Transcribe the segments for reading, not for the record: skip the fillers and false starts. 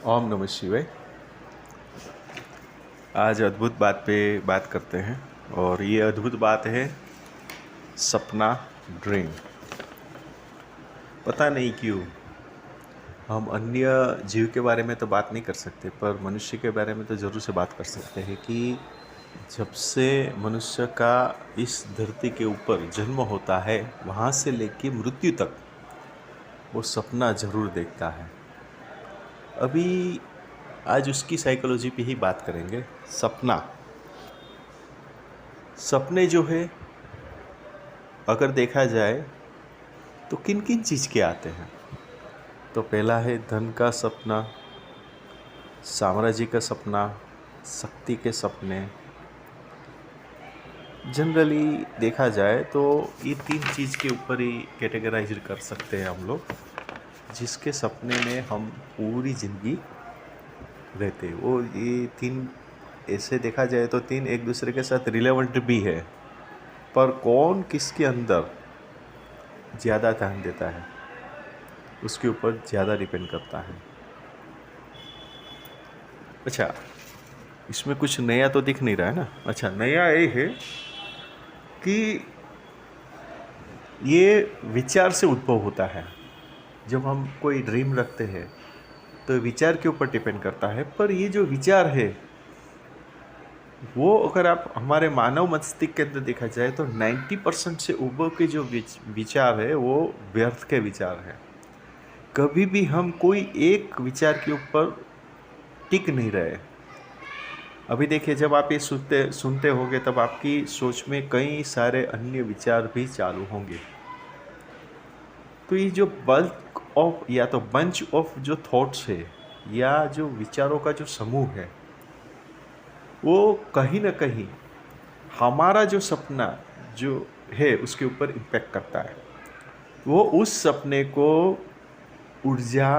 ओम नमः शिवाय। आज अद्भुत बात पे बात करते हैं और ये अद्भुत बात है सपना, ड्रीम। पता नहीं क्यों हम अन्य जीव के बारे में तो बात नहीं कर सकते, पर मनुष्य के बारे में तो ज़रूर से बात कर सकते हैं कि जब से मनुष्य का इस धरती के ऊपर जन्म होता है वहाँ से लेकर मृत्यु तक वो सपना ज़रूर देखता है। अभी आज उसकी साइकोलॉजी पे ही बात करेंगे। सपने जो है अगर देखा जाए तो किन किन चीज़ के आते हैं। तो पहला है धन का सपना, साम्राज्य का सपना, शक्ति के सपने। जनरली देखा जाए तो ये तीन चीज़ के ऊपर ही कैटेगराइज कर सकते हैं हम लोग, जिसके सपने में हम पूरी ज़िंदगी रहते। वो ये तीन ऐसे देखा जाए तो तीन एक दूसरे के साथ रिलेवेंट भी है, पर कौन किसके अंदर ज़्यादा ध्यान देता है उसके ऊपर ज़्यादा डिपेंड करता है। अच्छा, इसमें कुछ नया तो दिख नहीं रहा है ना। अच्छा, नया ये है कि ये विचार से उद्भव होता है। जब हम कोई ड्रीम रखते हैं तो विचार के ऊपर डिपेंड करता है, पर ये जो विचार है वो अगर आप हमारे मानव मस्तिष्क के अंदर देखा जाए तो 90% से ऊपर के जो विचार है वो व्यर्थ के विचार है। कभी भी हम कोई एक विचार के ऊपर टिक नहीं रहे। अभी देखिए, जब आप ये सुनते होंगे तब आपकी सोच में कई सारे अन्य विचार भी चालू होंगे। तो ये जो बल्क ऑफ या तो बंच ऑफ जो थॉट्स है या जो विचारों का जो समूह है वो कहीं ना कहीं हमारा जो सपना जो है उसके ऊपर इम्पैक्ट करता है। वो उस सपने को ऊर्जा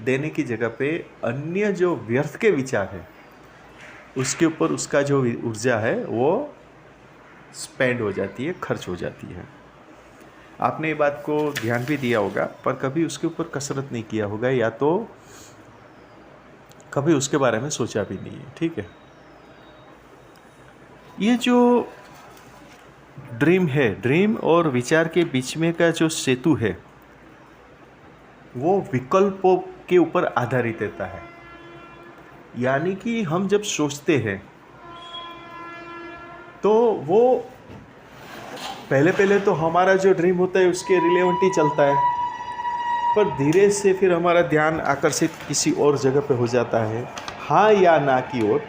देने की जगह पे अन्य जो व्यर्थ के विचार है उसके ऊपर उसका जो ऊर्जा है वो स्पेंड हो जाती है, खर्च हो जाती है। आपने ये बात को ध्यान भी दिया होगा, पर कभी उसके ऊपर कसरत नहीं किया होगा या तो कभी उसके बारे में सोचा भी नहीं है। ठीक है, ये जो ड्रीम और विचार के बीच में का जो सेतु है वो विकल्पों के ऊपर आधारित रहता है। यानी कि हम जब सोचते हैं तो वो पहले तो हमारा जो ड्रीम होता है उसके रिलेवेंट ही चलता है, पर धीरे से फिर हमारा ध्यान आकर्षित किसी और जगह पे हो जाता है, हाँ या ना की ओर,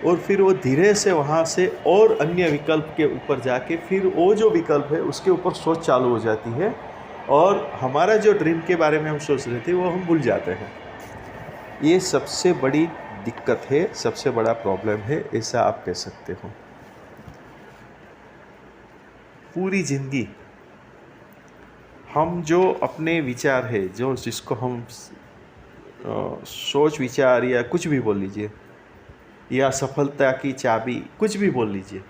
और फिर वो धीरे से वहाँ से और अन्य विकल्प के ऊपर जाके फिर वो जो विकल्प है उसके ऊपर सोच चालू हो जाती है और हमारा जो ड्रीम के बारे में हम सोच रहे थे वो हम भूल जाते हैं। ये सबसे बड़ी दिक्कत है, सबसे बड़ा प्रॉब्लम है, ऐसा आप कह सकते हो। पूरी ज़िंदगी हम जो अपने विचार है, जो जिसको हम सोच विचार या कुछ भी बोल लीजिए, या सफलता की चाबी कुछ भी बोल लीजिए,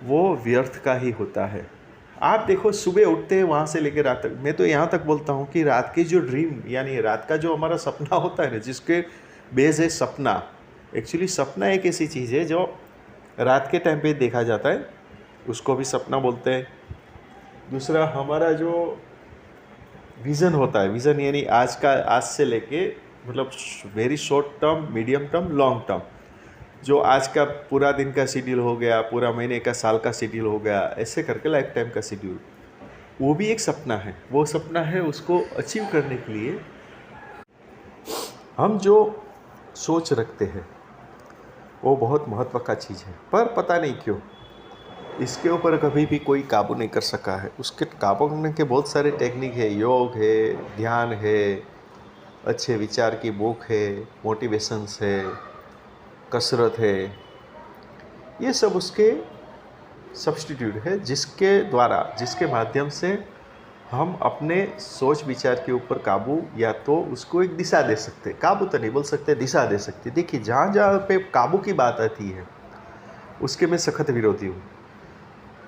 वो व्यर्थ का ही होता है। आप देखो, सुबह उठते हैं वहाँ से लेकर रात तक, मैं तो यहाँ तक बोलता हूँ कि रात की जो ड्रीम यानी रात का जो हमारा सपना होता है ना, जिसके बेस है सपना। एक्चुअली सपना एक ऐसी चीज़ है जो रात के टाइम पे देखा जाता है, उसको भी सपना बोलते हैं। दूसरा हमारा जो विज़न होता है, विज़न यानी आज से लेके मतलब very short term, medium term, long term, जो आज का पूरा दिन का शेड्यूल हो गया, पूरा महीने का, साल का शेड्यूल हो गया, ऐसे करके लाइफ टाइम का शेड्यूल, वो भी एक सपना है। वो सपना है, उसको अचीव करने के लिए हम जो सोच रखते हैं वो बहुत महत्व का चीज़ है, पर पता नहीं क्यों इसके ऊपर कभी भी कोई काबू नहीं कर सका है। उसके काबू करने के बहुत सारे टेक्निक है, योग है, ध्यान है, अच्छे विचार की बुक है, मोटिवेशंस है, कसरत है, ये सब उसके सब्स्टिट्यूट है जिसके माध्यम से हम अपने सोच विचार के ऊपर काबू या तो उसको एक दिशा दे सकते, काबू तो नहीं बोल सकते, दिशा दे सकते। देखिए, जहाँ जहाँ पे काबू की बात आती है उसके मैं सख्त विरोधी हूँ।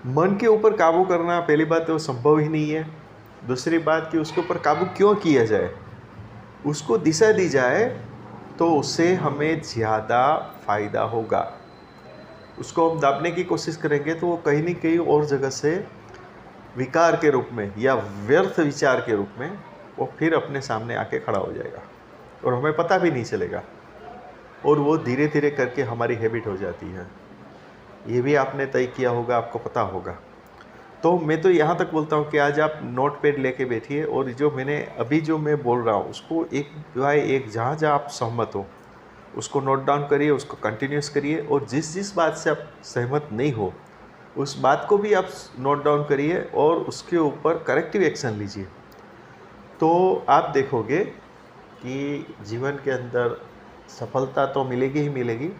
मन के ऊपर काबू करना, पहली बात तो संभव ही नहीं है। दूसरी बात कि उसके ऊपर काबू क्यों किया जाए, उसको दिशा दी जाए तो उससे हमें ज़्यादा फ़ायदा होगा। उसको हम दाबने की कोशिश करेंगे तो वो कहीं न कहीं और जगह से विकार के रूप में या व्यर्थ विचार के रूप में वो फिर अपने सामने आके खड़ा हो जाएगा और हमें पता भी नहीं चलेगा, और वो धीरे धीरे करके हमारी हैबिट हो जाती है। ये भी आपने तय किया होगा, आपको पता होगा। तो मैं तो यहाँ तक बोलता हूँ कि आज आप नोट पैड लेके बैठिए और जो मैंने अभी जो मैं बोल रहा हूँ उसको एक बाय एक जहाँ जहाँ आप सहमत हो उसको नोट डाउन करिए, उसको कंटिन्यूस करिए, और जिस जिस बात से आप सहमत नहीं हो उस बात को भी आप नोट डाउन करिए और उसके ऊपर करेक्टिव एक्शन लीजिए। तो आप देखोगे कि जीवन के अंदर सफलता तो मिलेगी ही मिलेगी,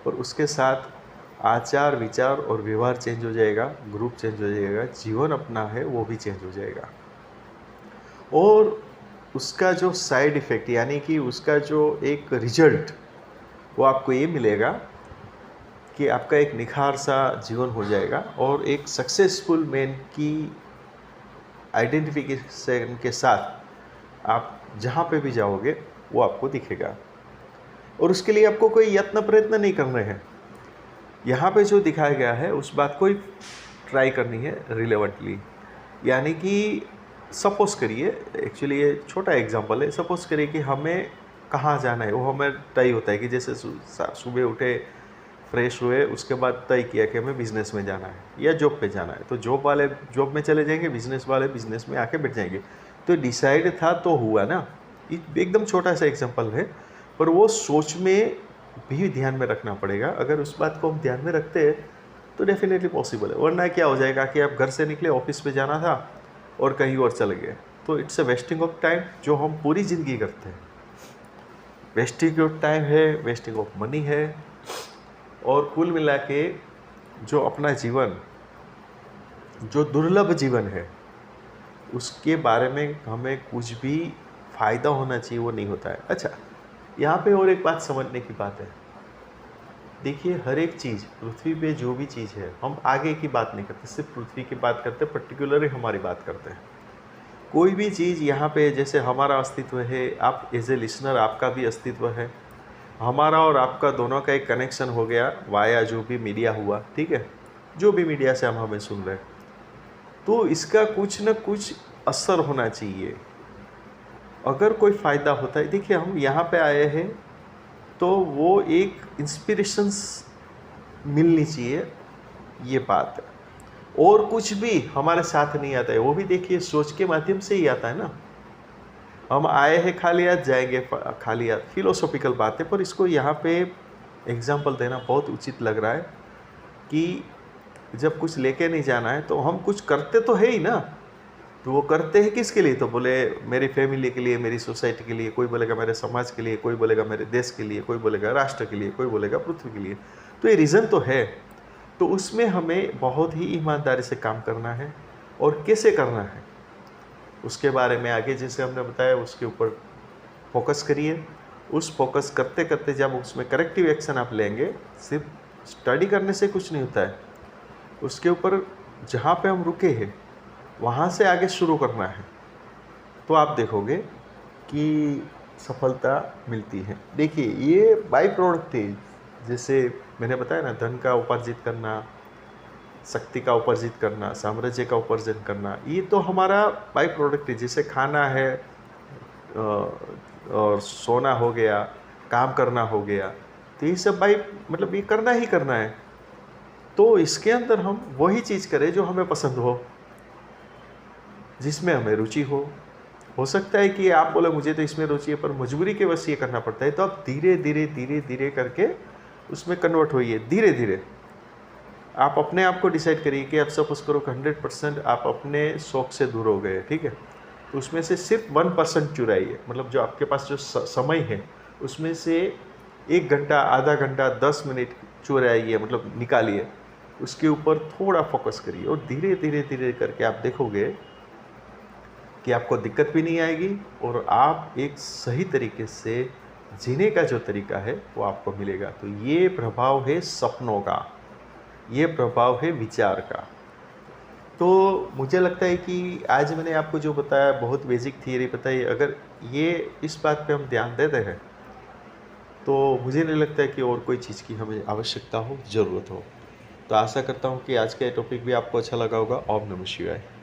और उसके साथ आचार विचार और व्यवहार चेंज हो जाएगा, ग्रुप चेंज हो जाएगा, जीवन अपना है वो भी चेंज हो जाएगा। और उसका जो साइड इफ़ेक्ट यानी कि उसका जो एक रिजल्ट वो आपको ये मिलेगा कि आपका एक निखार सा जीवन हो जाएगा और एक सक्सेसफुल मैन की आइडेंटिफिकेशन के साथ आप जहाँ पे भी जाओगे वो आपको दिखेगा। और उसके लिए आपको कोई यत्न प्रयत्न नहीं करने हैं। यहाँ पे जो दिखाया गया है उस बात को ही ट्राई करनी है रिलेवेंटली। यानी कि सपोज करिए, एक्चुअली ये छोटा एग्जांपल है, सपोज करिए कि हमें कहाँ जाना है वो हमें तय होता है कि जैसे सुबह उठे, फ्रेश हुए, उसके बाद तय किया कि हमें बिज़नेस में जाना है या जॉब पे जाना है, तो जॉब वाले जॉब में चले जाएंगे, बिज़नेस वाले बिज़नेस में आके बैठ जाएंगे। तो डिसाइड था तो हुआ ना। एकदम छोटा सा एग्जांपल है, पर वो सोच में भी ध्यान में रखना पड़ेगा। अगर उस बात को हम ध्यान में रखते हैं तो डेफिनेटली पॉसिबल है, वरना क्या हो जाएगा कि आप घर से निकले, ऑफिस में जाना था और कहीं और चले गए, तो it's a wasting of time जो हम पूरी ज़िंदगी करते हैं। वेस्टिंग ऑफ टाइम है, वेस्टिंग ऑफ मनी है, और कुल मिला के जो अपना जीवन, जो दुर्लभ जीवन है, उसके बारे में हमें कुछ भी फ़ायदा होना चाहिए वो नहीं होता है। अच्छा, यहाँ पे और एक बात समझने की बात है। देखिए, हर एक चीज़ पृथ्वी पे जो भी चीज़ है, हम आगे की बात नहीं करते, सिर्फ पृथ्वी की बात करते, पर्टिकुलरली हमारी बात करते हैं। कोई भी चीज़ यहाँ पे, जैसे हमारा अस्तित्व है, आप एज ए लिसनर आपका भी अस्तित्व है, हमारा और आपका दोनों का एक कनेक्शन हो गया वाया जो भी मीडिया हुआ, ठीक है, जो भी मीडिया से हम हमें सुन रहे हैं, तो इसका कुछ न कुछ असर होना चाहिए। अगर कोई फ़ायदा होता है, देखिए हम यहाँ पे आए हैं तो वो एक इंस्पिरेशंस मिलनी चाहिए, ये बात है। और कुछ भी हमारे साथ नहीं आता है, वो भी देखिए सोच के माध्यम से ही आता है ना। हम आए हैं खाली हाथ, जाएंगे खाली हाथ, फिलोसॉफिकल बात है, पर इसको यहाँ पे एग्जाम्पल देना बहुत उचित लग रहा है कि जब कुछ लेके नहीं जाना है तो हम कुछ करते तो है ही ना। तो वो करते हैं किसके लिए? तो बोले मेरी फैमिली के लिए, मेरी सोसाइटी के लिए, कोई बोलेगा मेरे समाज के लिए, कोई बोलेगा मेरे देश के लिए, कोई बोलेगा राष्ट्र के लिए, कोई बोलेगा पृथ्वी के लिए। तो ये रीज़न तो है। तो उसमें हमें बहुत ही ईमानदारी से काम करना है, और कैसे करना है उसके बारे में आगे जैसे हमने बताया उसके ऊपर फोकस करिए। उस फोकस करते करते जब उसमें करेक्टिव एक्शन आप लेंगे, सिर्फ स्टडी करने से कुछ नहीं होता है, उसके ऊपर जहाँ पे हम रुके हैं वहाँ से आगे शुरू करना है, तो आप देखोगे कि सफलता मिलती है। देखिए, ये बाई प्रोडक्ट है, जैसे मैंने बताया ना, धन का उपार्जित करना, शक्ति का उपार्जित करना, साम्राज्य का उपार्जन करना, ये तो हमारा बाई प्रोडक्ट है। जैसे खाना है और सोना हो गया, काम करना हो गया, तो ये सब बाई मतलब ये करना ही करना है। तो इसके अंदर हम वही चीज़ करें जो हमें पसंद हो, जिसमें हमें रुचि हो सकता है कि आप बोले मुझे तो इसमें रुचि है पर मजबूरी के वश ये करना पड़ता है, तो आप धीरे धीरे धीरे धीरे करके उसमें कन्वर्ट होइए। धीरे धीरे आप अपने आप को डिसाइड करिए कि आप सपोज करो 100% आप अपने शौक से दूर हो गए, ठीक है, तो उसमें से सिर्फ 1% चुराइए। मतलब जो आपके पास जो समय है उसमें से 1 घंटा, आधा घंटा, 10 मिनट चुराइए, मतलब निकालिए, उसके ऊपर थोड़ा फोकस करिए, और धीरे धीरे धीरे करके आप देखोगे कि आपको दिक्कत भी नहीं आएगी और आप एक सही तरीके से जीने का जो तरीका है वो आपको मिलेगा। तो ये प्रभाव है सपनों का, ये प्रभाव है विचार का। तो मुझे लगता है कि आज मैंने आपको जो बताया, बहुत बेसिक थियरी बताई, अगर ये इस बात पे हम ध्यान देते हैं तो मुझे नहीं लगता है कि और कोई चीज़ की हमें आवश्यकता हो, ज़रूरत हो। तो आशा करता हूँ कि आज का ये टॉपिक भी आपको अच्छा लगा होगा। ओम नमः शिवाय।